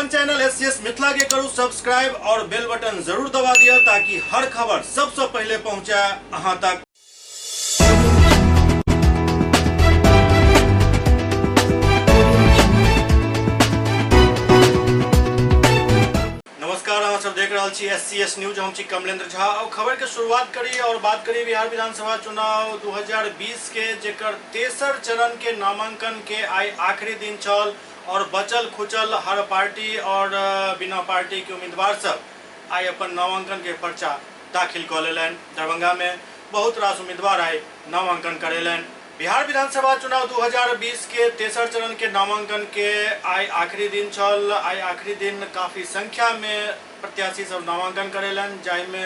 अपन channel SCS Mithila के करू subscribe और बेल बटन जरूर दबा दिया ताकि हर खबर सबसे पहले पहुंचे अहां तक। नमस्कार, हम सब देख रहा छी SCS न्यूज। हम छी कमलेंद्र झा और खबर के शुरुआत करी और बात करी बिहार विधानसभा चुनाव 2020 के जेकर तेसर चरण के नामांकन के आई आखिरी दिन चल और बचल खुचल हर पार्टी और बिना पार्टी के उम्मीदवार सब आई अपन नामांकन के पर्चा दाखिल कर लेलन। दरभंगा में बहुत रास उम्मीदवार आई नामांकन करेलन। बिहार विधानसभा चुनाव 2020 के तेसर चरण के नामांकन के आई आखिरी दिन चल। आई आखिरी दिन काफ़ी संख्या में प्रत्याशी सब नामांकन करेलन, जाहिमे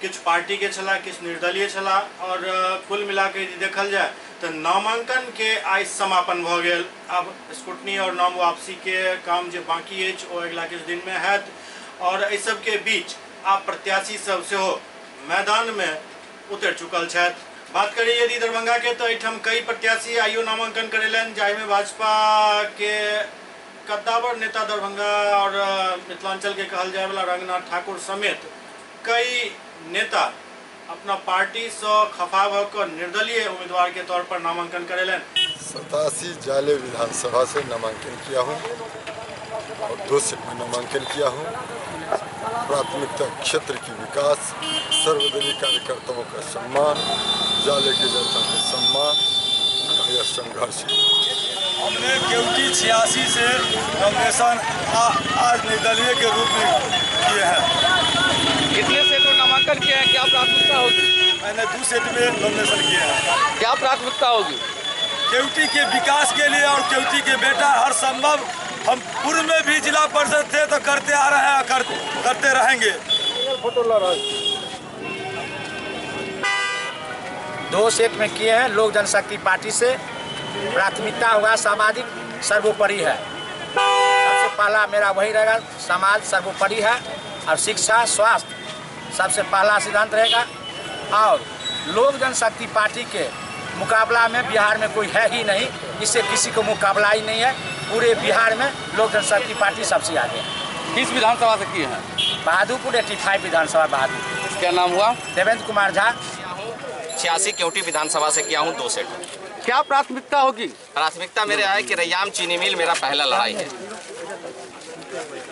किछु पार्टी के छला, किछु निर्दलीय छला और कुल मिला के देखल जाए तो नामांकन के आई समापन भ गेल। अब स्क्रूटनी और नाम वापसी के काम जो बाकी है वो अगला किछु दिन में हैत और इस सब के बीच आप प्रत्याशी सब सेहो मैदान में उतर चुकल छथि। बात करिए यदि दरभंगा के तो एठम कई प्रत्याशी आइयो नामांकन करेलन, जाहिमे भाजपा के कद्दावर नेता दरभंगा और मिथिलांचल के कहल जाए वाला रंगनाथ ठाकुर समेत कई नेता अपना पार्टी से खफा भकर निर्दलीय उम्मीदवार के तौर पर नामांकन करेलन। 87 जाले विधानसभा से नामांकन किया हूँ और 2 सीट में नामांकन किया हूँ। प्राथमिकता क्षेत्र की विकास, सर्वदलीय कार्यकर्ताओं का सम्मान, जाले की जनता का सम्मान का यह संघर्ष। हमने केवटी 86 से नॉमिनेशन आज निर्दलीय के रूप में किए हैं। कितने सेट में नामांकन किए हैं? क्या प्राथमिकता होगी? मैंने 2 सेट में नॉमिनेशन किए हैं। क्या प्राथमिकता होगी? केवटी के विकास के लिए और केवटी के बेटा हर संभव, हम पूर्व में भी जिला परिषद थे तो करते आ रहे हैं, करते रहेंगे। 2 सेट में किए हैं। लोक जनशक्ति पार्टी से प्राथमिकता होगा सामाजिक सर्वोपरि है। सबसे पहला मेरा वही रहेगा, समाज सर्वोपरि है और शिक्षा स्वास्थ्य सबसे पहला सिद्धांत रहेगा। और लोक जनशक्ति पार्टी के मुकाबला में बिहार में कोई है ही नहीं, इससे किसी को मुकाबला ही नहीं है। पूरे बिहार में लोक जनशक्ति पार्टी सबसे आगे है। किस विधानसभा से किए हैं? बहादुरपुर 85 विधानसभा बहादुरपुर। क्या नाम हुआ? देवेंद्र कुमार झा। 86 केवटी विधानसभा से किया हूँ 2 सेट। क्या प्राथमिकता होगी? प्राथमिकता मेरे है कि रैयाम चीनी मिल मेरा पहला लड़ाई है।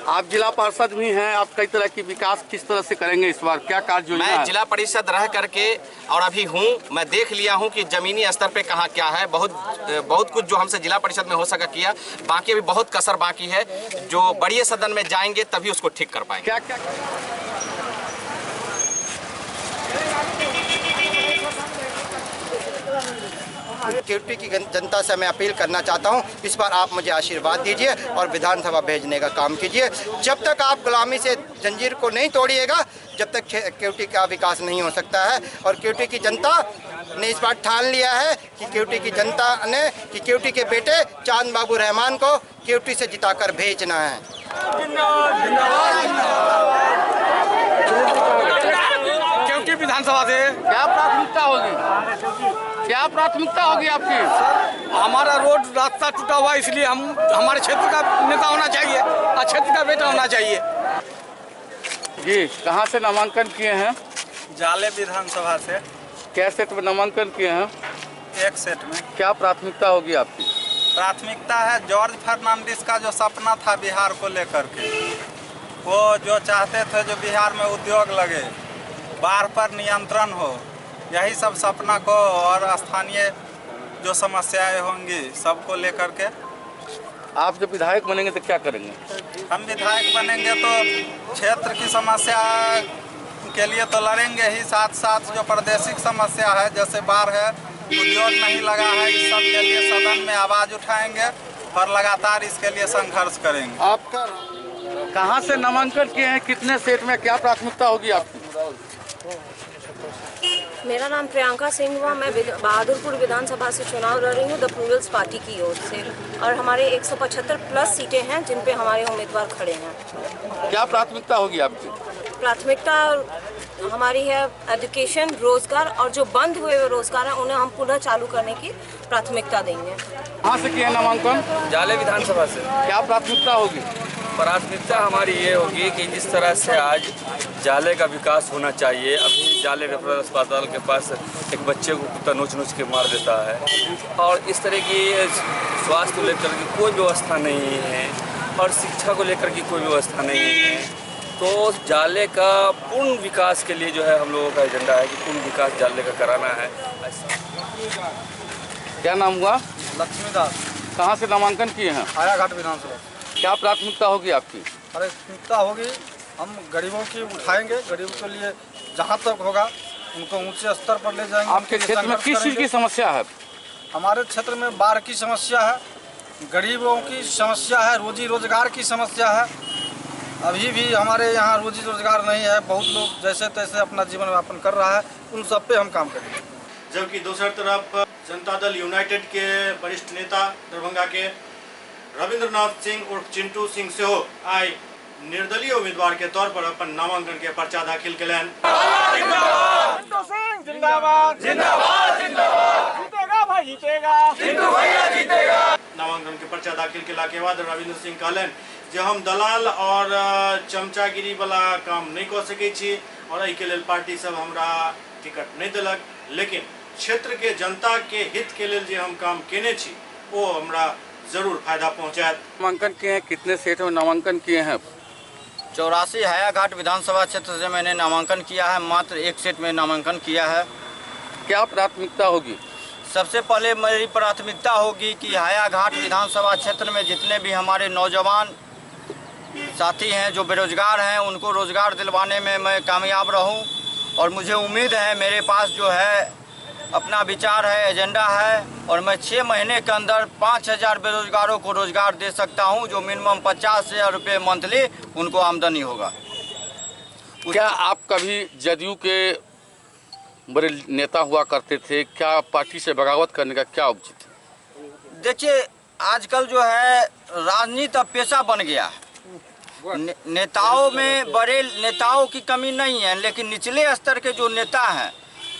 आप जिला पार्षद भी हैं, आप कई तरह की विकास किस तरह से करेंगे इस बार? क्या कार्य योजना है? मैं जिला परिषद रह करके और अभी हूँ, मैं देख लिया हूँ कि जमीनी स्तर पे कहाँ क्या है। बहुत कुछ जो हमसे जिला परिषद में हो सका किया, बाकी अभी बहुत कसर बाकी है। जो बड़ी सदन में जाएंगे तभी उसको ठीक कर पाएंगे। क्या क्या केवटी की जनता से मैं अपील करना चाहता हूं, इस बार आप मुझे आशीर्वाद दीजिए और विधानसभा भेजने का काम कीजिए। जब तक आप गुलामी से जंजीर को नहीं तोड़िएगा, जब तक केवटी का विकास नहीं हो सकता है। और केवटी की जनता ने इस बार ठान लिया है कि केवटी की जनता ने कि केवटी के बेटे चांद बाबू रहमान को केवटी से जिताकर भेजना है। केवटी विधानसभा से क्या प्राथमिकता होगी? क्या प्राथमिकता होगी आपकी? हमारा रोड रास्ता टूटा हुआ, इसलिए हम हमारे क्षेत्र का नेता होना चाहिए और क्षेत्र का बेटा होना चाहिए। जी, कहाँ से नामांकन किए हैं? जाले विधानसभा से। क्या सेट में नामांकन किए हैं? 1 सेट में। क्या प्राथमिकता होगी आपकी? प्राथमिकता है जॉर्ज फर्नांडिस का जो सपना था बिहार को लेकर के, वो जो चाहते थे जो बिहार में उद्योग लगे, बाढ़ पर नियंत्रण हो, यही सब सपना को और स्थानीय जो समस्याएं होंगी सबको लेकर के। आप जब विधायक बनेंगे तो क्या करेंगे? हम विधायक बनेंगे तो क्षेत्र की समस्या के लिए तो लड़ेंगे ही, साथ साथ जो प्रादेशिक समस्या है जैसे बाढ़ है, उद्योग नहीं लगा है, इस सब के लिए सदन में आवाज़ उठाएंगे और लगातार इसके लिए संघर्ष करेंगे। आपका कहाँ से नामांकन किए हैं? कितने सेट में? क्या प्राथमिकता होगी आपकी? मेरा नाम प्रियंका सिंह हुआ। मैं बहादुरपुर विधानसभा से चुनाव लड़ रही हूँ द प्लूरल्स पार्टी की ओर से और हमारे 175 प्लस सीटें हैं जिन पे हमारे उम्मीदवार खड़े हैं। क्या प्राथमिकता होगी आपकी? प्राथमिकता हमारी है एजुकेशन, रोजगार और जो बंद हुए हुए रोजगार हैं उन्हें हम पुनः चालू करने की प्राथमिकता देंगे। कहाँ से किए नामांकन? जाले विधानसभा से। क्या प्राथमिकता होगी? प्राथमिकता हमारी ये होगी कि जिस तरह से आज जाले का विकास होना चाहिए। अभी जाले रेफरल अस्पताल के पास एक बच्चे को कुत्ता नोच के मार देता है और इस तरह की स्वास्थ्य को लेकर की कोई व्यवस्था नहीं है और शिक्षा को लेकर की कोई व्यवस्था नहीं है। तो जाले का पूर्ण विकास के लिए जो है हम लोगों का एजेंडा है कि पूर्ण विकास जाले का कराना है। क्या नाम हुआ? लक्ष्मीदास। कहाँ से नामांकन किए हैं? हायाघाट विधानसभा। क्या प्राथमिकता होगी आपकी? प्राथमिकता होगी, हम गरीबों की उठाएंगे, गरीबों के लिए जहाँ तक होगा उनको ऊंचे स्तर पर ले जाएंगे। आपके क्षेत्र में किस चीज़ की समस्या है? हमारे क्षेत्र में बाढ़ की समस्या है, गरीबों की समस्या है, रोजी रोजगार की समस्या है। अभी भी हमारे यहाँ रोजी रोजगार नहीं है, बहुत लोग जैसे तैसे अपना जीवन यापन कर रहा है, उन सब पे हम काम करेंगे। जबकि दूसरी तरफ जनता दल यूनाइटेड के वरिष्ठ नेता दरभंगा के रविंद्रनाथ सिंह उर्फ चिंटू सिंह से हो आए निर्दलीय उम्मीदवार के तौर पर अपन नामांकन के पर्चा दाखिल कलन। नामांकन के पर्चा दाखिल केला के बाद रविंद्र सिंह कहलन जे हम दलाल और चमचागिरी वाला काम नहीं कर सके छी और एहि के लेल पार्टी सब हमरा टिकट नहीं दिलक, लेकिन क्षेत्र के जनता के हित के लेल जे हम काम केने छी वो हमरा जरूर फायदा पहुँचात। नामांकन किए हैं, कितने सीट में नामांकन किए हैं? 84 हायाघाट विधानसभा क्षेत्र से मैंने नामांकन किया है, मात्र एक सीट में नामांकन किया है। क्या प्राथमिकता होगी? सबसे पहले मेरी प्राथमिकता होगी कि हायाघाट विधानसभा क्षेत्र में जितने भी हमारे नौजवान साथी हैं जो बेरोजगार हैं उनको रोजगार दिलवाने में मैं कामयाब रहूं और मुझे उम्मीद है मेरे पास जो है अपना विचार है, एजेंडा है और मैं 6 महीने के अंदर 5000 बेरोजगारों को रोजगार दे सकता हूं, जो मिनिमम 50,000 रुपये मंथली उनको आमदनी होगा। क्या आप कभी जदयू के बड़े नेता हुआ करते थे, क्या पार्टी से बगावत करने का क्या उचित है? देखिए, आजकल जो है राजनीति अब पेशा बन गया है। नेताओं में बड़े नेताओं की कमी नहीं है, लेकिन निचले स्तर के जो नेता हैं,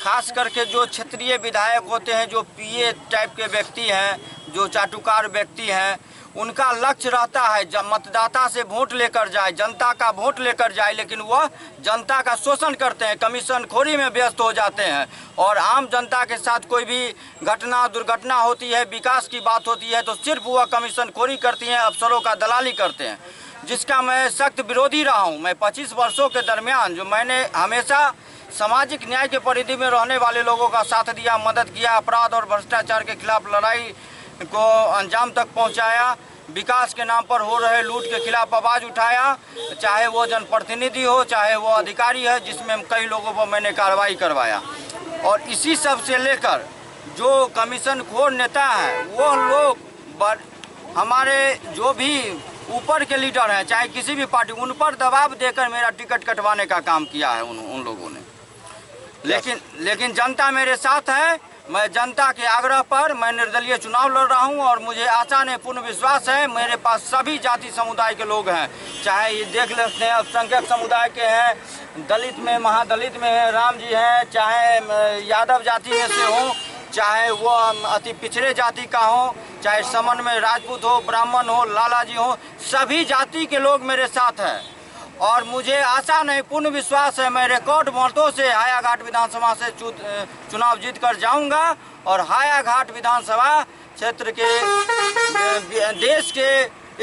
खास करके जो क्षेत्रीय विधायक होते हैं, जो पीए टाइप के व्यक्ति हैं, जो चाटुकार व्यक्ति हैं, उनका लक्ष्य रहता है जब मतदाता से वोट लेकर जाए, जनता का वोट लेकर जाए, लेकिन वह जनता का शोषण करते हैं, कमीशन खोरी में व्यस्त हो जाते हैं और आम जनता के साथ कोई भी घटना दुर्घटना होती है, विकास की बात होती है तो सिर्फ वह कमीशन खोरी करती हैं, अफसरों का दलाली करते हैं, जिसका मैं सख्त विरोधी रहा हूँ। मैं 25 वर्षों के दरमियान जो मैंने हमेशा सामाजिक न्याय के परिधि में रहने वाले लोगों का साथ दिया, मदद किया, अपराध और भ्रष्टाचार के खिलाफ लड़ाई को अंजाम तक पहुंचाया, विकास के नाम पर हो रहे लूट के खिलाफ आवाज़ उठाया, चाहे वो जनप्रतिनिधि हो, चाहे वो अधिकारी है, जिसमें कई लोगों पर मैंने कार्रवाई करवाया। और इसी सब से लेकर जो कमीशन खोर नेता हैं वो लोग हमारे जो भी ऊपर के लीडर हैं, चाहे किसी भी पार्टी, उन पर दबाव देकर मेरा टिकट कटवाने का काम किया है उन लोगों ने। लेकिन जनता मेरे साथ है। मैं जनता के आग्रह पर मैं निर्दलीय चुनाव लड़ रहा हूं और मुझे आशा नहीं पूर्ण विश्वास है मेरे पास सभी जाति समुदाय के लोग हैं, चाहे ये देख लेते हैं अल्पसंख्यक समुदाय के हैं, दलित में महादलित में है, राम जी हैं, चाहे यादव जाति में से हो, चाहे वो अति पिछड़े जाति का हो, चाहे समन में राजपूत हो, ब्राह्मण हो, लाला जी हो, सभी जाति के लोग मेरे साथ हैं और मुझे आशा नहीं पूर्ण विश्वास है मैं रिकॉर्ड वोटों से हायाघाट विधानसभा से चुनाव जीत कर जाऊंगा और हायाघाट विधानसभा क्षेत्र के देश के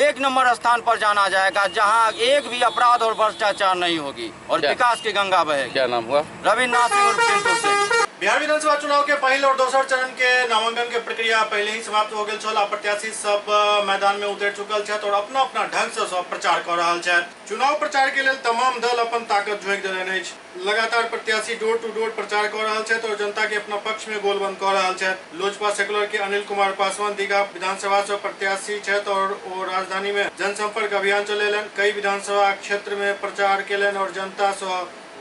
1 नंबर स्थान पर जाना जाएगा, जहां एक भी अपराध और भ्रष्टाचार नहीं होगी और विकास की गंगा बहेगी। क्या नाम हुआ? रविन्द्रनाथ सिंह उर्फ चिंटू सिंह। बिहार विधानसभा चुनाव के पहले और दोसर चरण के नामांकन के प्रक्रिया पहले ही समाप्त हो गेल छल। प्रत्याशी सब मैदान में उतरि चुकल छथि और अपना अपना ढंग से सब प्रचार कर रहल छथि। चुनाव प्रचार के लेल तमाम दल अपन ताकत झोंक देने अछि। लगातार प्रत्याशी डोर टू डोर प्रचार कर रहल छथि और जनता के अपना पक्ष में गोलबंद कर रहल छथि। लोजपा सेकुलर के अनिल कुमार पासवान दीघा विधानसभा से प्रत्याशी छथि और वो राजधानी में जनसंपर्क अभियान चलेलन, कई विधानसभा क्षेत्र में प्रचार केलन और जनता से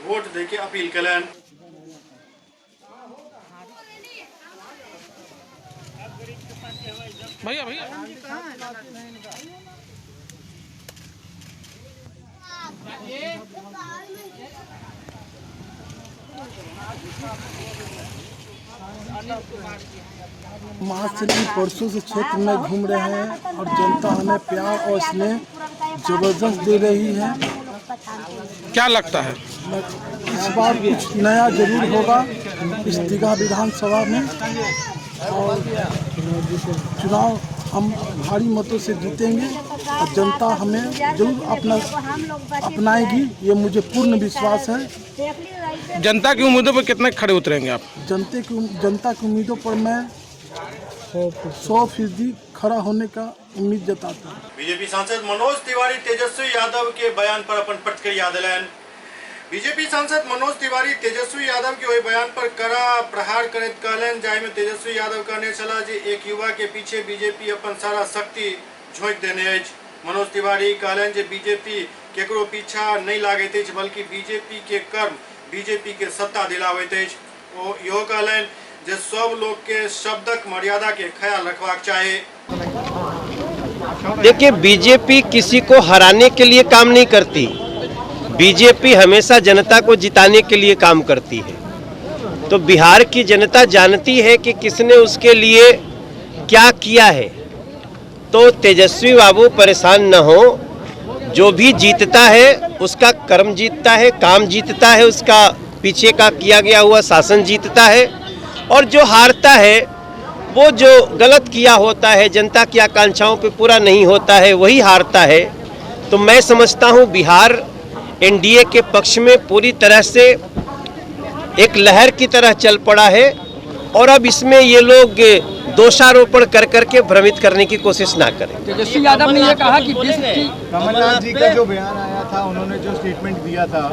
वोट दे के अपील केलन। भैया माँ श्री परसों से क्षेत्र में घूम रहे हैं और जनता हमें प्यार और स्नेह जबरदस्त दे रही है। क्या लगता है इस बार कुछ नया जरूर होगा इस दीघा विधानसभा में, और चुनाव हम भारी मतों से जीतेंगे और जनता हमें जरूर अपनाएगी, ये मुझे पूर्ण विश्वास है। जनता की उम्मीदों पर कितने खड़े उतरेंगे आप? जनता की उम्मीदों पर मैं 100% खड़ा होने का उम्मीद जताता हूँ। बीजेपी सांसद मनोज तिवारी तेजस्वी यादव के बयान पर अपन प्रतिक्रिया दिलन। बीजेपी सांसद मनोज तिवारी तेजस्वी यादव के वही बयान पर कड़ा प्रहार करत कहलन, जाय में तेजस्वी यादव कहने चला जे एक युवा के पीछे बीजेपी अपन सारा शक्ति झोंक देने अछि। मनोज तिवारी कहलन जे बीजेपी केकरो पीछा नहीं लागैत अछि, बल्कि बीजेपी के कर्म बीजेपी के सत्ता दिलावैत अछि। ओ इहो कहलन जे सब लोग के शब्दक मर्यादा के ख्याल रखबाक चाही। देखिए, बीजेपी किसी को हराने के लिए काम नहीं करती, बीजेपी हमेशा जनता को जिताने के लिए काम करती है। तो बिहार की जनता जानती है कि किसने उसके लिए क्या किया है। तो तेजस्वी बाबू परेशान न हो, जो भी जीतता है उसका कर्म जीतता है, काम जीतता है, उसका पीछे का किया गया हुआ शासन जीतता है, और जो हारता है वो जो गलत किया होता है, जनता की आकांक्षाओं पे पूरा नहीं होता है, वही हारता है। तो मैं समझता हूँ बिहार एनडीए के पक्ष में पूरी तरह से एक लहर की तरह चल पड़ा है, और अब इसमें ये लोग दोषारोपण कर करके भ्रमित करने की कोशिश ना करें। तेजस्वी यादव ने यह कहा कि कमलनाथ जी का जो बयान आया था, उन्होंने जो स्टेटमेंट दिया था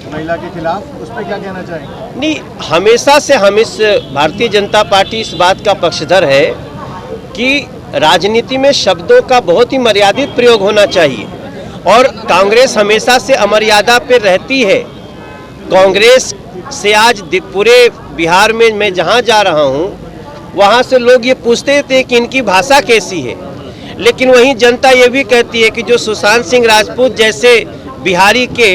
महिला के खिलाफ, उस पर क्या कहना चाहेंगे? नहीं, हमेशा से हम इस भारतीय जनता पार्टी इस बात का पक्षधर है कि राजनीति में शब्दों का बहुत ही मर्यादित प्रयोग होना चाहिए, और कांग्रेस हमेशा से अमर्यादा पे रहती है। कांग्रेस से आज पूरे बिहार में मैं जहाँ जा रहा हूँ वहाँ से लोग ये पूछते थे कि इनकी भाषा कैसी है, लेकिन वहीं जनता ये भी कहती है कि जो सुशांत सिंह राजपूत जैसे बिहारी के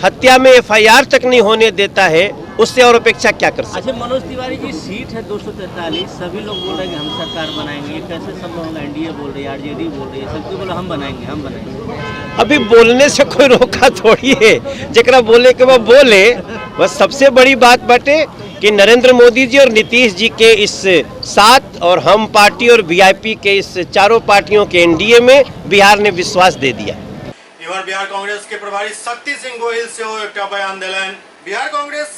हत्या में एफआईआर तक नहीं होने देता है, उससे और अपेक्षा क्या कर सकते। अच्छा, मनोज तिवारी की सीट है 243, सभी लोग बोल रहे हैं कि हम सरकार बनाएंगे, ये कैसे सब लोग, एनडीए बोल रही है, आरजेडी बोल रही है, सबको बोला हम बनाएंगे। अभी बोलने से कोई रोका थोड़ी है, जरा बोले के वो बोले। बस सबसे बड़ी बात बाटे कि नरेंद्र मोदी जी और नीतीश जी के इस साथ और हम पार्टी और वीआईपी के इस चारों पार्टियों के एनडीए में बिहार ने विश्वास दे दिया। बिहार कांग्रेस के प्रभारी शक्ति सिंह गोहिल से एक बयान दिलन। बिहार कांग्रेस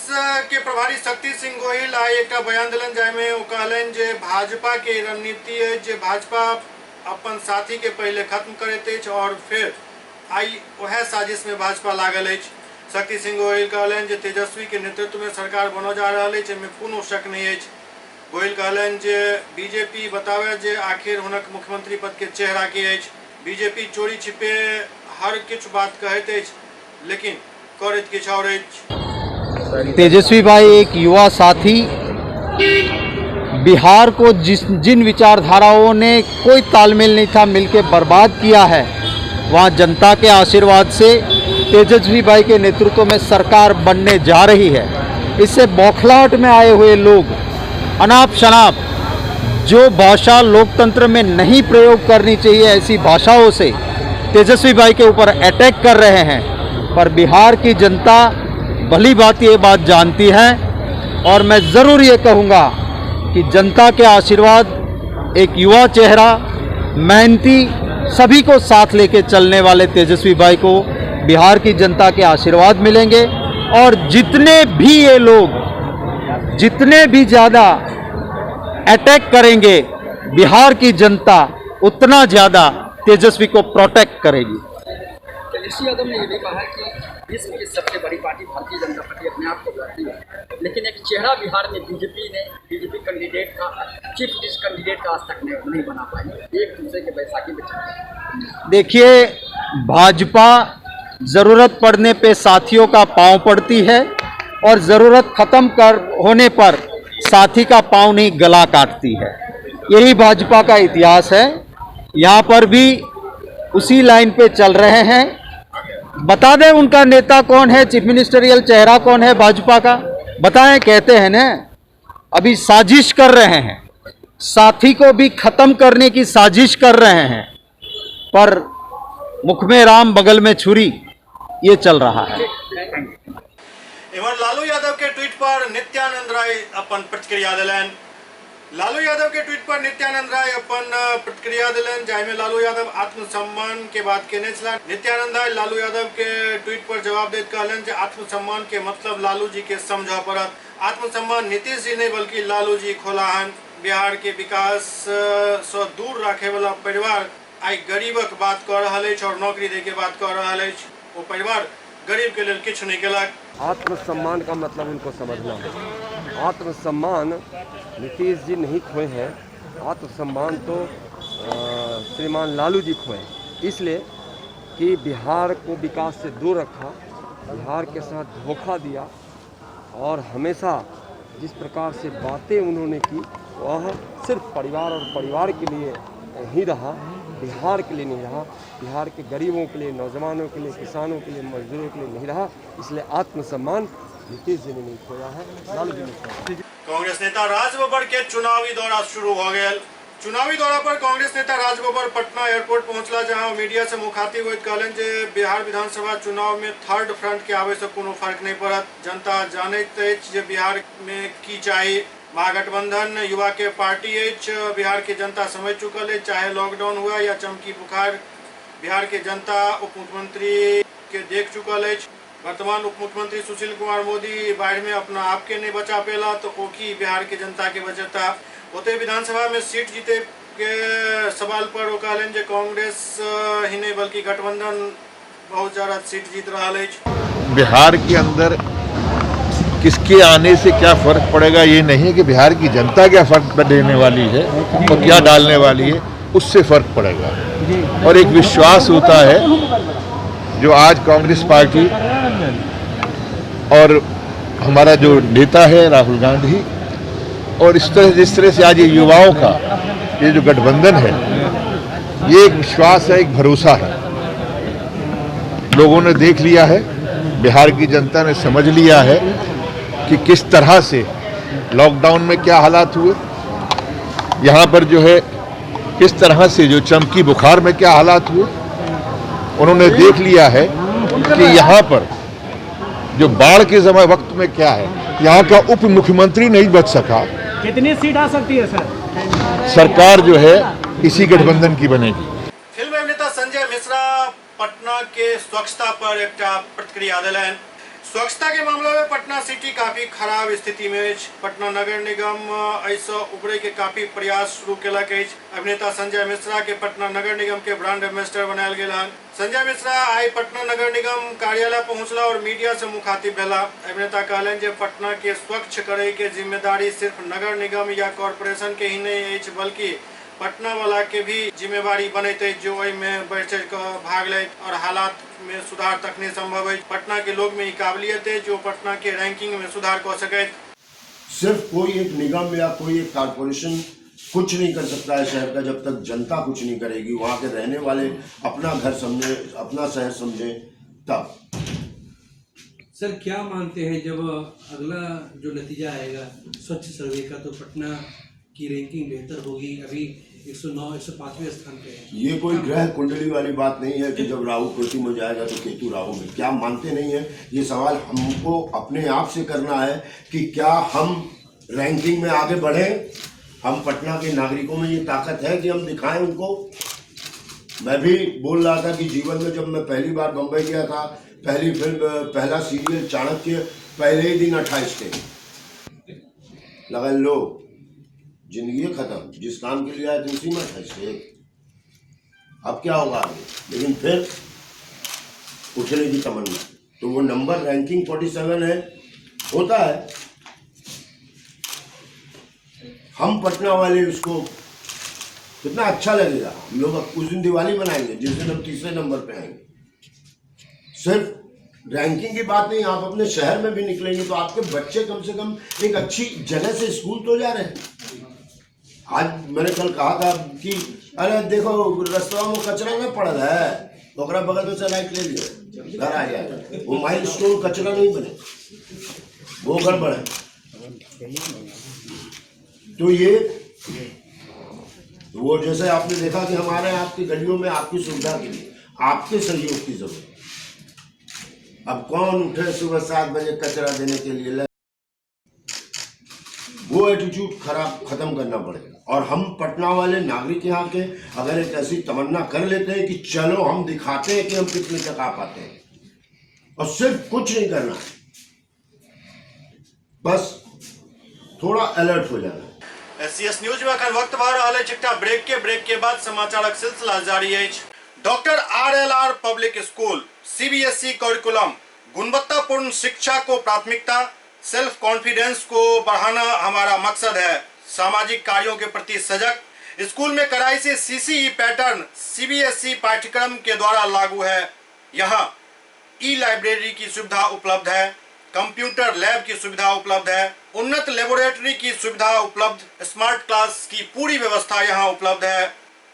के प्रभारी शक्ति सिंह गोहिल आइ एक बयान दिलन, जाहिमे ओ कहलन जे भाजपा के रणनीति है जे भाजपा अपन साथी के पहले खत्म करैत अछि और फिर आई वह साजिश में भाजपा लागल अछि। शक्ति सिंह गोहिल कहलन जे तेजस्वी के नेतृत्व में सरकार बनल जा रहल अछि, एहिमे कोनो शक नहीं अछि। गोहिल कहलन जे बीजेपी बतावे जे आखिर हुनक मुख्यमंत्री पद के चेहरा की अछि। बीजेपी चोरी छिपे हर किछु बात कहैत अछि, लेकिन करैत किछु और अछि। तेजस्वी भाई एक युवा साथी, बिहार को जिन विचारधाराओं ने कोई तालमेल नहीं था मिलके बर्बाद किया है, वहाँ जनता के आशीर्वाद से तेजस्वी भाई के नेतृत्व में सरकार बनने जा रही है। इससे बौखलाहट में आए हुए लोग अनाप शनाप जो भाषा लोकतंत्र में नहीं प्रयोग करनी चाहिए, ऐसी भाषाओं से तेजस्वी भाई के ऊपर अटैक कर रहे हैं। पर बिहार की जनता भली बात ये बात जानती है, और मैं ज़रूर ये कहूँगा कि जनता के आशीर्वाद, एक युवा चेहरा, मेहनती, सभी को साथ लेके चलने वाले तेजस्वी भाई को बिहार की जनता के आशीर्वाद मिलेंगे। और जितने भी ये लोग जितने भी ज़्यादा अटैक करेंगे बिहार की जनता, उतना ज़्यादा तेजस्वी को प्रोटेक्ट करेगी। तेजस्वी यादव ने यह भी कहा कि विश्व की सबसे बड़ी पार्टी भारतीय जनता पार्टी अपने आप को कहती है, लेकिन एक चेहरा बिहार में बीजेपी कैंडिडेट का, चीफ मिनिस्टर कैंडिडेट का आज तक नहीं बना पाई, एक दूसरे के बैसाखी में चल। देखिए, भाजपा ज़रूरत पड़ने पे साथियों का पांव पड़ती है, और ज़रूरत ख़त्म होने पर साथी का पांव नहीं गला काटती है। यही भाजपा का इतिहास है। यहाँ पर भी उसी लाइन पे चल रहे हैं। बता दें उनका नेता कौन है, चीफ मिनिस्टरियल चेहरा कौन है भाजपा का, बताएं। कहते हैं ना, अभी साजिश कर रहे हैं, साथी को भी खत्म करने की साजिश कर रहे हैं। पर मुख में राम बगल में छुरी, ये चल रहा है। इमर लालू यादव के ट्वीट पर नित्यानंद राय अपन प्रतिक्रिया दिलन। लालू यादव के ट्वीट पर नित्यानंद राय अपन प्रतिक्रिया दिलन, जाहिमे लालू यादव आत्मसम्मान के बात केने छला। नित्यानंद राय लालू यादव के ट्वीट पर जवाब दैत कहलन जे आत्मसम्मान के मतलब लालू जी के समझ पड़त। आत्मसम्मान नीतीश जी नहीं बल्कि लालू जी खोलाहन। बिहार के विकास से दूर रखे वाला परिवार आई गरीबक बात कर रहा है और नौकरी दे के बात कर रहा है। वो परिवार गरीब के लिए किछु नहीं केलक। आत्मसम्मान का मतलब उनको समझना है। आत्मसम्मान नीतीश जी नहीं खोए हैं, आत्मसम्मान तो श्रीमान लालू जी खोए, इसलिए कि बिहार को विकास से दूर रखा, बिहार के साथ धोखा दिया और हमेशा जिस प्रकार से बातें उन्होंने की वह सिर्फ परिवार और परिवार के लिए ही रहा, बिहार के लिए नहीं रहा, बिहार के गरीबों के लिए, नौजवानों के लिए, किसानों के लिए, मजदूरों के लिए नहीं रहा। इसलिए आत्मसम्मान नीतीश जी ने नहीं खोया है, लालू जी ने खोया। कांग्रेस नेता राज बब्बर के चुनावी दौरा शुरू हो गया। चुनावी दौरा पर कांग्रेस नेता राज बब्बर पटना एयरपोर्ट पहुंचला, जहां मीडिया से मुखातिब होइत कहलन जे बिहार विधानसभा चुनाव में थर्ड फ्रंट के आवे से कोनो फर्क नहीं पड़त। जनता जानैत अछि जे बिहार में की चाहिए। महागठबंधन युवा के पार्टी अछि, बिहार के जनता समझ चुकल है, चाहे लॉकडाउन हुआ या चमकी बुखार, बिहार के जनता उप मुख्यमंत्री के देख चुकल है। वर्तमान उप मुख्यमंत्री सुशील कुमार मोदी बाढ़ में अपना आप के नहीं बचा पेला तो ओकी बिहार के जनता के बचता। ओते विधानसभा में सीट जीते के सवाल पर वो कहलन जे कांग्रेस ही नहीं बल्कि गठबंधन बहुत ज्यादा सीट जीत रहा है। बिहार के अंदर किसके आने से क्या फर्क पड़ेगा ये नहीं है कि बिहार की जनता क्या फर्क देने वाली है और क्या डालने वाली है, उससे फर्क पड़ेगा। और एक विश्वास होता है जो आज कांग्रेस पार्टी और हमारा जो नेता है राहुल गांधी और इस तरह जिस तरह से आज ये युवाओं का ये जो गठबंधन है, ये एक विश्वास है, एक भरोसा है। लोगों ने देख लिया है, बिहार की जनता ने समझ लिया है कि किस तरह से लॉकडाउन में क्या हालात हुए, यहाँ पर जो है किस तरह से जो चमकी बुखार में क्या हालात हुए। उन्होंने देख लिया है कि यहाँ पर जो बाढ़ के समय वक्त में क्या है, यहाँ का उप मुख्यमंत्री नहीं बच सका। कितनी सीट आ सकती है सर? सरकार जो है इसी गठबंधन की बनेगी। फिल्म अभिनेता संजय मिश्रा पटना के स्वच्छता पर एक प्रतिक्रिया दिलन। स्वच्छता के मामले में पटना सिटी काफी खराब स्थिति में। पटना नगर निगम ऐसा उबरे के काफी प्रयास शुरू केलक। अभिनेता संजय मिश्रा के पटना नगर निगम के ब्रांड एम्बेसडर बनायल गेल हन। संजय मिश्रा आई पटना नगर निगम कार्यालय पहुंचला और मीडिया से मुखातिब भेला। अभिनेता कहलन जे पटना के स्वच्छ करे के जिम्मेदारी सिर्फ नगर निगम या कॉरपोरेशन के ही नहीं अछि, बल्कि पटना वाला के भी जिम्मेवारी बनते जो में बढ़ चढ़ कर भाग ले और हालात में सुधार तकने संभव है। पटना के लोग में ही काबिलियत है जो पटना के रैंकिंग में सुधार कर सके। सिर्फ कोई एक निगम या कोई एक कारपोरेशन कुछ नहीं कर सकता है शहर का जब तक जनता कुछ नहीं करेगी, वहाँ के रहने वाले अपना घर समझे, अपना शहर समझे तब। सर क्या मानते हैं जब अगला जो नतीजा आएगा स्वच्छ सर्वे का तो पटना की रैंकिंग बेहतर होगी? अभी 109 105वें स्थान पे है। ये कोई ग्रह कुंडली वाली बात नहीं है कि जब राहु केतु में जाएगा तो केतु राहु में। क्या मानते नहीं है, ये सवाल हमको अपने आप से करना है कि क्या हम रैंकिंग में आगे बढ़े। हम पटना के नागरिकों में ये ताकत है कि हम दिखाएं उनको। मैं भी बोल रहा था कि जीवन में जब मैं पहली बार बम्बई गया था, पहली फिल्म पहला सीरियल चाणक्य, पहले ही दिन 28 थे। लगा लो जिंदगी खत्म, जिस काम के लिए आए थे उसी में 28 थे। अब क्या होगा आगे, लेकिन फिर उठने की तमन्ना। तो वो नंबर रैंकिंग 47 है, होता है। हम पटना वाले उसको कितना अच्छा लगेगा। हम लोग उस दिन दिवाली मनाएंगे जिस दिन हम तीसरे नंबर पे आएंगे। सिर्फ रैंकिंग की बात नहीं, आप अपने शहर में भी निकलेंगे तो आपके बच्चे कम से कम एक अच्छी जगह से स्कूल तो जा रहे हैं। आज मैंने कल कहा था कि अरे देखो रास्ता में कचरा न पड़ल है, ओकरा बगल में से लाइट ले लिया, घर आ जाएगा। वो माइलस्टोन कचरा नहीं बने, वो गड़बड़ है। तो ये वो जैसे आपने देखा कि हमारे आपकी गलियों में आपकी सुविधा के लिए आपके सहयोग की जरूरत है। अब कौन उठे सुबह 7 बजे कचरा देने के लिए, वो एटीट्यूड खत्म करना पड़ेगा। और हम पटना वाले नागरिक यहाँ के अगर एक ऐसी तमन्ना कर लेते हैं कि चलो हम दिखाते हैं कि हम कितने तक आ पाते हैं, और सिर्फ कुछ नहीं करना है, बस थोड़ा अलर्ट हो जाना। SCS न्यूज में अखन वक्त भर रहा है चिट्टा ब्रेक के बाद समाचारक सिलसिला जारी है। Doctor RLR public school CBSE curriculum गुणवत्तापूर्ण शिक्षा को प्राथमिकता, सेल्फ कॉन्फिडेंस को बढ़ाना हमारा मकसद है। सामाजिक कार्यों के प्रति सजग, स्कूल में कड़ाई से CCE पैटर्न CBSE पाठ्यक्रम के द्वारा लागू है। यहाँ ई-लाइब्रेरी की सुविधा उपलब्ध है, कंप्यूटर लैब की सुविधा उपलब्ध है, उन्नत लेबोरेटरी की सुविधा उपलब्ध, स्मार्ट क्लास की पूरी व्यवस्था यहाँ उपलब्ध है।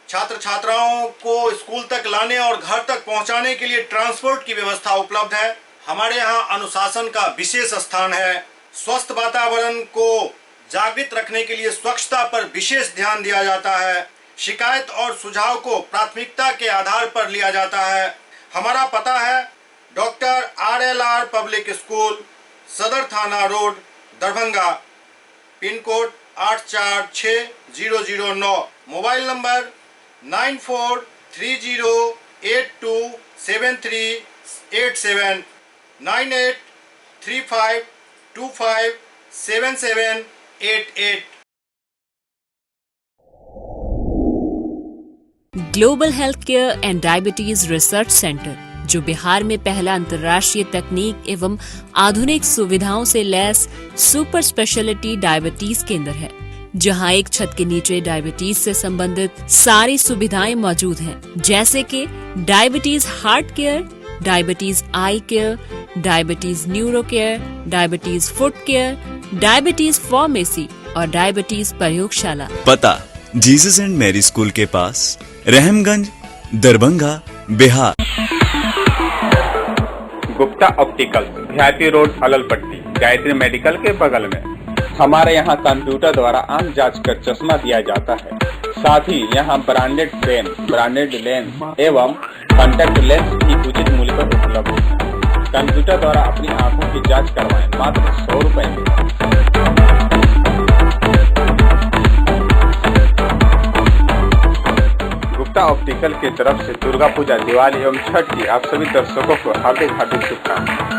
छात्र छात्राओं को स्कूल तक लाने और घर तक पहुँचाने के लिए ट्रांसपोर्ट की व्यवस्था उपलब्ध है। हमारे यहाँ अनुशासन का विशेष स्थान है। स्वस्थ वातावरण को जागृत रखने के लिए स्वच्छता पर विशेष ध्यान दिया जाता है। शिकायत और सुझाव को प्राथमिकता के आधार पर लिया जाता है। हमारा पता है डॉक्टर RLR पब्लिक स्कूल, सदर थाना road, Darbhanga, pin code 846009, mobile number 9430827387, 9835257788। Global health care and diabetes research centre, जो बिहार में पहला अंतर्राष्ट्रीय तकनीक एवं आधुनिक सुविधाओं से लैस सुपर स्पेशलिटी डायबिटीज केंद्र है, जहां एक छत के नीचे डायबिटीज से संबंधित सारी सुविधाएं मौजूद हैं, जैसे कि diabetes heart care, diabetes eye care, diabetes neuro care, diabetes foot care, diabetes pharmacy और डायबिटीज प्रयोगशाला। पता जीसस एंड मैरी स्कूल के पास, Rahamganj, Darbhanga, Bihar. Gupta optical, VIP road, Allalpatti, Gayatri medical के बगल में। हमारे यहाँ कंप्यूटर द्वारा आंख जांच कर चश्मा दिया जाता है। साथ ही यहाँ ब्रांडेड फ्रेम, ब्रांडेड लेंस एवं कॉन्टैक्ट लेंस भी उचित मूल्य पर उपलब्ध है। कंप्यूटर द्वारा अपनी आंखों की जांच करवाएं मात्र 100 रुपए में। गुप्ता ऑप्टिकल की तरफ से दुर्गा पूजा, दिवाली एवं छठ की आप सभी दर्शकों को हार्दिक शुभकामनाएं।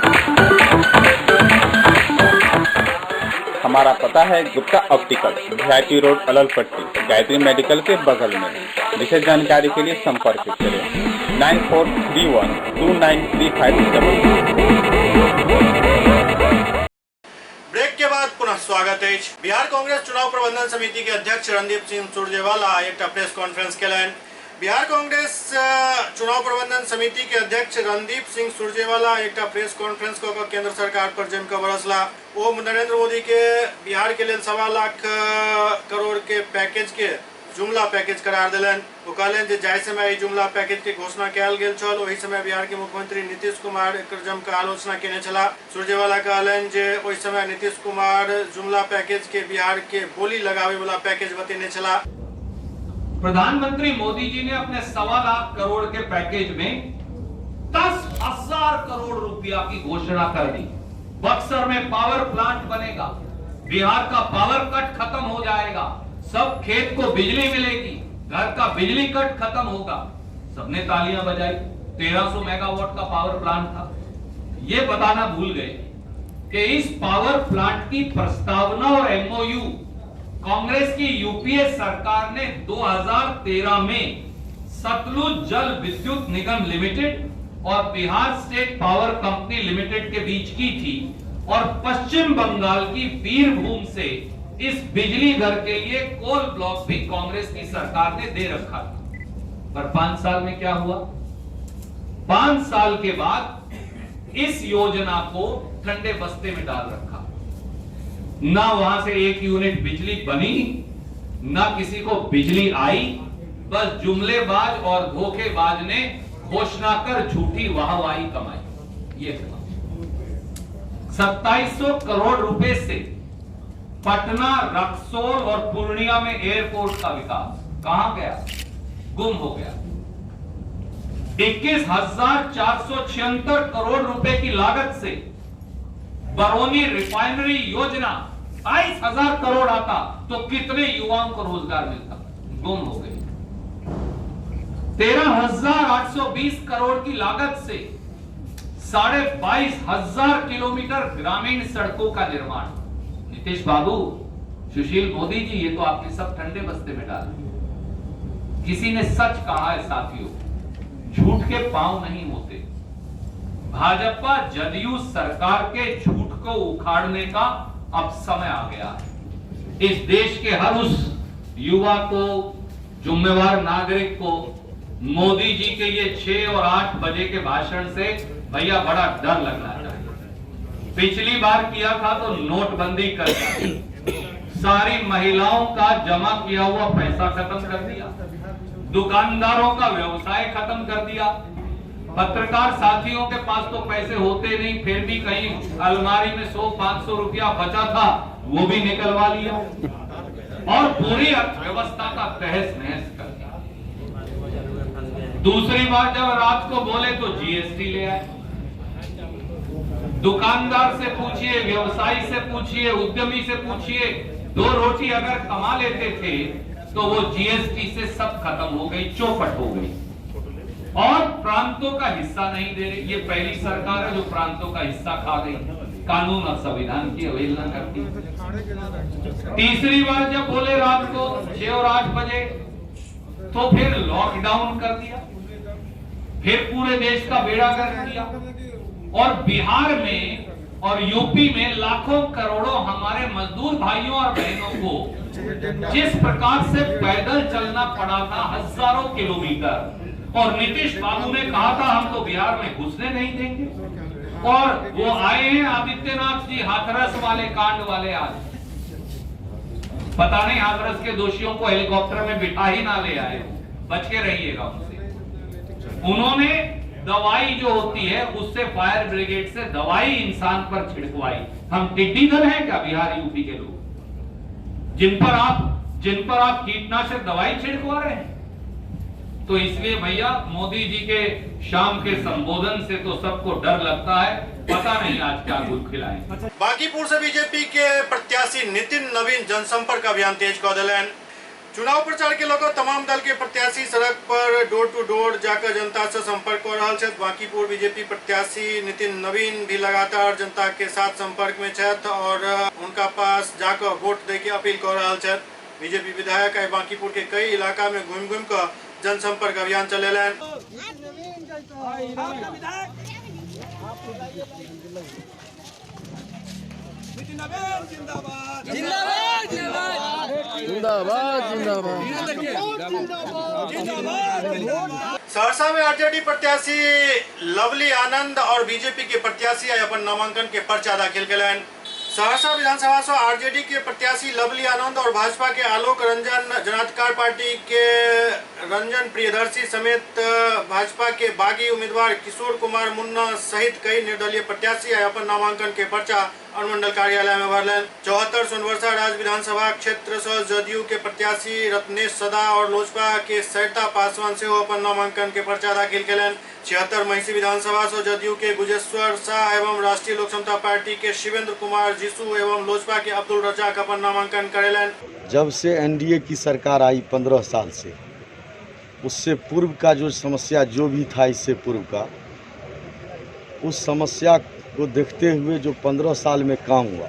हमारा पता है Gupta optical, VIP road, Allalpatti, Gayatri medical के बगल में। विशेष जानकारी के लिए संपर्क करें 9431293577। ब्रेक के बाद पुनः स्वागत है। बिहार कांग्रेस चुनाव प्रबंधन समिति के अध्यक्ष रणदीप सिंह सुरजेवाला एक press conference Kellen. Bihar Congress चुनाव प्रबंधन समिति के अध्यक्ष रणदीप सिंह सुरजेवाला एक प्रेस कॉन्फ्रेंस को केंद्र सरकार पर जम के बरसला। वो नरेंद्र मोदी के बिहार के लिए 1.25 लाख करोड़ के पैकेज के जुमला पैकेज करार दिलन। वो कहलन जे जाय समय जुमला पैकेज के घोषणा कयल गेल छल, ओहि समय बिहार के मुख्यमंत्री नीतीश कुमार एकर जम के आलोचना केने छला। सुरजेवाला कहलन जे ओहि समय नीतीश कुमार जुमला पैकेज के बिहार के बोली लगावे वाला पैकेज बतेने छला। प्रधानमंत्री मोदी जी ने अपने 1.25 लाख करोड़ के पैकेज में 10,000 करोड़ रुपया की घोषणा कर दी। बक्सर में पावर प्लांट बनेगा, बिहार का पावर कट खत्म हो जाएगा, सब खेत को बिजली मिलेगी, घर का बिजली कट खत्म होगा। सबने तालियां बजाई। 1300 मेगावाट का पावर प्लांट था। ये बताना भूल गए कि इस पावर प्लांट की प्रस्तावना और MOU कांग्रेस की UPA सरकार ने 2013 में सतलुज जल विद्युत निगम लिमिटेड और Bihar state power company limited के बीच की थी, और पश्चिम बंगाल की बीरभूम से इस बिजली घर के लिए कोल ब्लॉक भी कांग्रेस की सरकार ने दे रखा था। पर 5 साल में क्या हुआ? 5 साल के बाद इस योजना को ठंडे बस्ते में डाल रखा। ना वहां से एक यूनिट बिजली बनी, ना किसी को बिजली आई। बस जुमलेबाज और धोखेबाज ने घोषणा कर झूठी वाहवाही कमाई। ये 2700 करोड़ रुपए से पटना, रक्सौल और पूर्णिया में एयरपोर्ट का विकास कहां गया? गुम हो गया। 21,476 करोड़ रुपए की लागत से बरौनी रिफाइनरी योजना 22,000 करोड़ आता तो कितने युवाओं को रोजगार मिलता? गुम हो गई। 13,820 करोड़ की लागत से 22,500 किलोमीटर ग्रामीण सड़कों का निर्माण। नीतीश बाबू, सुशील मोदी जी, ये तो आपने सब ठंडे बस्ते में डाल दिए। किसी ने सच कहा है साथियों, झूठ के पांव नहीं होते। भाजपा जदयू सरकार के झूठ को उखाड़ने का अब समय आ गया है। इस देश के हर उस युवा को, जिम्मेवार नागरिक को मोदी जी के ये 6 और 8 बजे के भाषण से भैया बड़ा डर लगना चाहिए। पिछली बार किया था तो नोटबंदी कर दी, सारी महिलाओं का जमा किया हुआ पैसा खत्म कर दिया, दुकानदारों का व्यवसाय खत्म कर दिया, पत्रकार साथियों के पास तो पैसे होते नहीं, फिर भी कहीं अलमारी में 100-500 रुपया बचा था, वो भी निकलवा लिया और पूरी अर्थव्यवस्था का तहस नहस कर दिया। दूसरी बार जब रात को बोले तो जीएसटी ले आए। दुकानदार से पूछिए, व्यवसायी से पूछिए, उद्यमी से पूछिए, 2 रोटी अगर कमा लेते थे तो वो जीएसटी से सब खत्म हो गई, चौपट हो गई। और प्रांतों का हिस्सा नहीं दे रही। ये पहली सरकार है जो प्रांतों का हिस्सा खा गई, कानून और संविधान की अवहेलना करती। तीसरी बार जब बोले रात को 6 और 8 बजे तो फिर लॉकडाउन कर दिया, फिर पूरे देश का बेड़ा गर्क किया। और बिहार में और यूपी में लाखों करोड़ों हमारे मजदूर भाइयों और बहनों को जिस प्रकार से पैदल चलना पड़ा था हजारों किलोमीटर, और नीतीश बाबू ने कहा था हम तो बिहार में घुसने नहीं देंगे, और वो आए हैं आदित्यनाथ जी हाथरस वाले कांड वाले। आज पता नहीं हाथरस के दोषियों को हेलीकॉप्टर में बिठा ही ना ले आए, बच के रहिएगा उनसे। उन्होंने दवाई जो होती है उससे, फायर ब्रिगेड से दवाई इंसान पर छिड़कवाई। हम टिड्डी दल हैं क्या बिहार यूपी के लोग, जिन पर आप कीटनाशक दवाई छिड़कवा रहे हैं? तो इसलिए भैया मोदी जी के शाम के संबोधन से तो सबको डर लगता है, पता नहीं आज क्या गुल खिलाएं। बांकीपुर से बीजेपी के प्रत्याशी नितिन नवीन जनसंपर्क अभियान तेज कऽ देलनि। चुनाव प्रचार के लऽ कऽ तमाम दल के प्रत्याशी सड़क पर डोर टू डोर जाकर जनता से संपर्क कर रहा है। बांकीपुर बीजेपी प्रत्याशी नितिन नवीन भी लगातार जनता के साथ संपर्क में छथि और उनका पास जाकर वोट दे के अपील कर रहा है। बीजेपी विधायक आई बांकीपुर के कई इलाका में घूम घूम कर जनसंपर्क अभियान चलेलन। सहरसा में आरजेडी प्रत्याशी लवली आनंद और बीजेपी के प्रत्याशी अपन नामांकन के पर्चा दाखिल कलन। सहरसा विधानसभा से आरजेडी के प्रत्याशी लवली आनंद और भाजपा के आलोक रंजन, जनाधिकार पार्टी के रंजन प्रियदर्शी समेत भाजपा के बागी उम्मीदवार किशोर कुमार मुन्ना सहित कई निर्दलीय प्रत्याशी अपन नामांकन के पर्चा अनुमंडल कार्यालय में भरलन। 74 सोनवर्षा राज्य विधानसभा क्षेत्र से जदयू के प्रत्याशी रत्नेश सदा और लोजपा के सरिता पासवान से अपन नामांकन के पर्चा दाखिल कलन। 76 महिषी विधानसभा से जदयू के गुजेश्वर शाह एवं राष्ट्रीय लोक समता पार्टी के शिवेंद्र कुमार जीसू एवं लोजपा के अब्दुल रजाक अपन नामांकन करेलन। जब से एनडीए की सरकार आई 15 साल से, उससे पूर्व का जो समस्या जो भी था, इससे पूर्व का उस समस्या को देखते हुए जो 15 साल में काम हुआ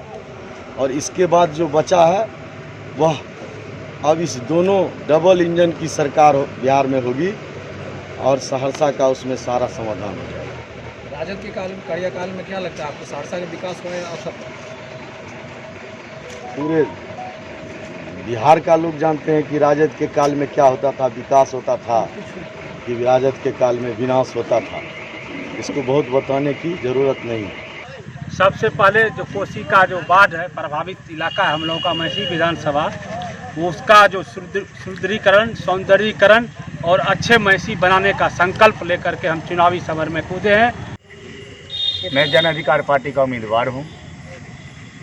और इसके बाद जो बचा है वह अब इस दोनों डबल इंजन की सरकार बिहार में होगी और सहरसा का उसमें सारा समाधान हो जाएगा। राजद के कार्यकाल में क्या लगता है आपको, सहरसा का विकास हुआ है? पूरे बिहार का लोग जानते हैं कि राजद के काल में क्या होता था, विकास होता था कि राजद के काल में विनाश होता था। इसको बहुत बताने की ज़रूरत नहीं है। सबसे पहले जो कोसी का जो बाढ़ है प्रभावित इलाका है हम लोगों का महिषी विधानसभा, उसका जो सुदृढ़ीकरण, सौंदर्यीकरण और अच्छे महिषी बनाने का संकल्प लेकर के हम चुनावी समर में कूदे हैं। मैं जन अधिकार पार्टी का उम्मीदवार हूं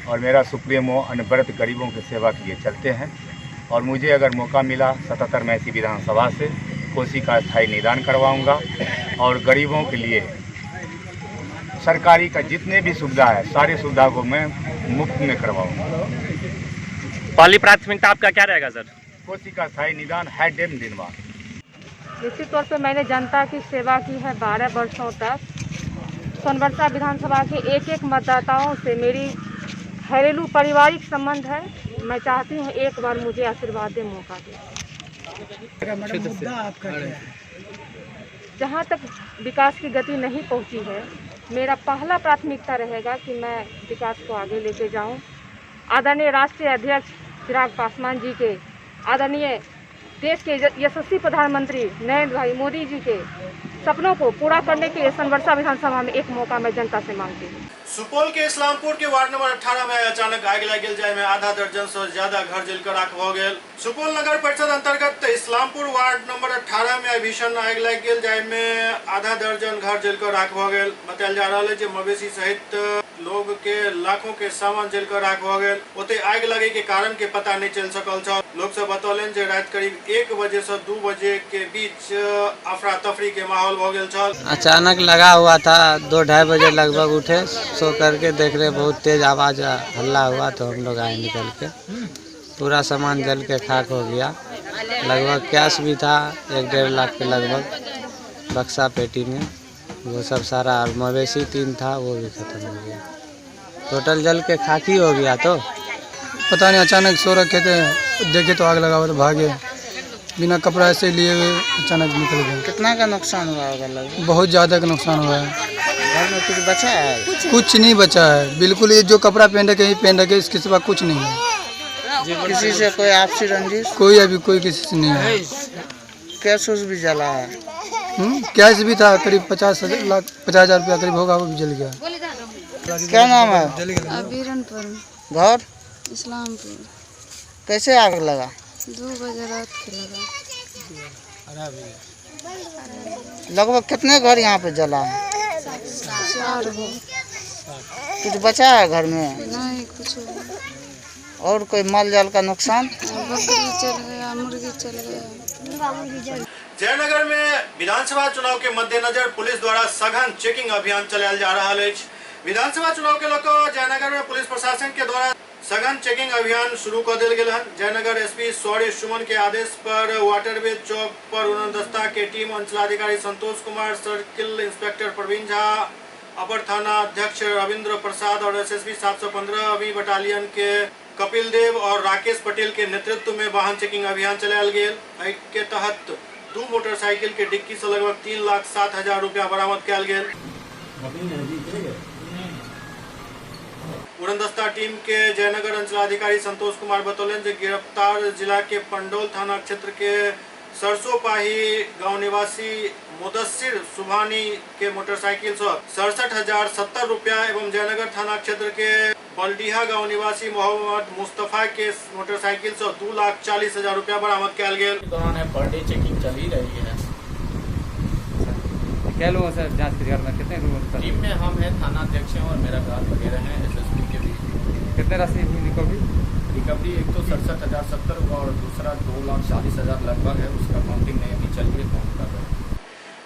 और मेरा सुप्रीमो अनवरत गरीबों की सेवा के लिए चलते हैं और मुझे अगर मौका मिला 77 महिषी विधानसभा से कोसी का स्थायी निदान करवाऊंगा और गरीबों के लिए सरकारी का जितने भी सुविधा है सारी सुविधा को मैं मुफ्त में करवाऊंगा। पहली प्राथमिकता आपका क्या रहेगा सर? कोसी का स्थायी निदान है डैम निर्माण। निश्चित तौर पे मैंने जनता की सेवा की है 12 वर्षों तक। सोनबरसा विधानसभा के एक एक मतदाताओं से मेरी घरेलू पारिवारिक संबंध है। मैं चाहती हूँ एक बार मुझे आशीर्वाद दे, मौका दे। मुद्दा आपका क्या है? जहाँ तक विकास की गति नहीं पहुँची है, मेरा पहला प्राथमिकता रहेगा कि मैं विकास को आगे लेके जाऊँ। आदरणीय राष्ट्रीय अध्यक्ष चिराग पासवान जी के, आदरणीय देश के यशस्वी प्रधानमंत्री नरेंद्र भाई मोदी जी के सपनों को पूरा करने के लिए सोनबरसा विधानसभा में एक मौका मैं जनता से मांगती हूँ। सुपौल के इस्लामपुर के वार्ड नंबर 18 में अचानक आग लग गेल, जाय में आधा दर्जन से ज्यादा घर जलकर राख भ गेल। सुपौल नगर परिषद अंतर्गत इस्लामपुर वार्ड नंबर 18 में भीषण आग लग गेल, जाय में आधा दर्जन घर जलकर राख भ गेल। बतायल जा रहा है कि मवेशी सहित लोग के लाखों के सामान जलकर राख भ गेल। ओते आग लगे के कारण के पता नहीं चल सकल छ। लोग सब बतौलन जे रात करीब 1 बजे से 2 बजे के बीच अफरा तफरी के माहौल भ गेल छ। अचानक लगा हुआ था, 2-2:30 बजे लगभग उठे, सो करके देख रहे बहुत तेज आवाज हल्ला हुआ तो हम लोग आए निकल के। पूरा सामान जल के खाक हो गया। लगभग कैश भी था 1-1.5 लाख के लगभग बक्सा पेटी में, वो सब सारा। और मवेशी 3 था, वो भी खत्म हो गया। टोटल जल के खाक ही हो गया। तो पता नहीं, अचानक सो रखे थे, देखे तो आग लगा हुआ तो भागे, बिना कपड़ा ऐसे लिए हुए अचानक निकल गए। कितना का नुकसान हुआ होगा? लगभग बहुत ज़्यादा का नुकसान हुआ है। घर में कुछ बचा है? कुछ नहीं बचा है, बिल्कुल। ये जो कपड़ा पहन रखे ही पहन रखे, इसके सिवा कुछ नहीं है। किसी से कोई आपसी रंजिश? कोई अभी कोई किसी से नहीं है। कैश भी जला है? कैश भी था, करीब 50,000 रुपया करीब होगा, वो भी जल गया। क्या नाम है? अबीरनपुर। घर? इस्लामपुर। कैसे आग लगा? 2 बजे रात के लगा। लगभग कितने घर यहाँ पे जला है? 4 हो। कुछ बचा है घर में? नहीं, कुछ। और कोई माल जाल का नुकसान? बकरी चल गया, मुर्गी चल गया। जयनगर में विधानसभा चुनाव के मद्देनजर पुलिस द्वारा सघन चेकिंग अभियान चलायल जा रहा है। विधानसभा चुनाव के लेकर जयनगर में पुलिस प्रशासन के द्वारा सघन चेकिंग अभियान शुरू कर दिल गेल है। जयनगर एसपी सौर्य सुमन के आदेश पर वाटरवे चौक पर उड़नदस्ता के टीम अंचलाधिकारी संतोष कुमार, सर्किल इंस्पेक्टर प्रवीण झा, अपर थाना अध्यक्ष रविंद्र प्रसाद और एसएसबी 715वीं बटालियन के कपिल देव और राकेश पटेल के नेतृत्व में वाहन चेकिंग अभियान चलायल गेल। एहि के तहत 2 मोटरसाइकिल के डिक्की से लगभग 3,07,000 रुपया बरामद कयल गेल। उड़नदस्ता टीम के जयनगर अंचलाधिकारी संतोष कुमार बतौलन जे गिरफ्तार जिला के पंडोल थाना क्षेत्र के सरसोपाही गांव निवासी मुदस्सिर सुभानी के मोटरसाइकिल से 67,070 रुपया एवं जयनगर थाना क्षेत्र के बलडीहा गांव निवासी मोहम्मद मुस्तफा के मोटरसाइकिल से 2,40,000 रुपया बरामद किया गया। दौरान है पर डे चेकिंग चल ही रही है। क्या लोग सर जांच करना, कितने लोग टीम में? हम हैं, थाना अध्यक्ष हैं और मेरा गार्ड वगैरह हैं, एसएसपी के भी। कितने राशि रिकवरी? एक तो 67,070 हुआ और दूसरा 2,40,000 लगभग है, उसका काउंटिंग नहीं अभी चल रही है, काउंट कर रहे हैं।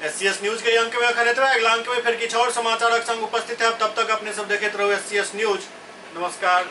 एससीएस न्यूज के अंक में अखन एतबे। अगला अंक में फिर किछु और समाचारक संग उपस्थित है। तब तक अपने सब देखते रहो एससीएस न्यूज। नमस्कार।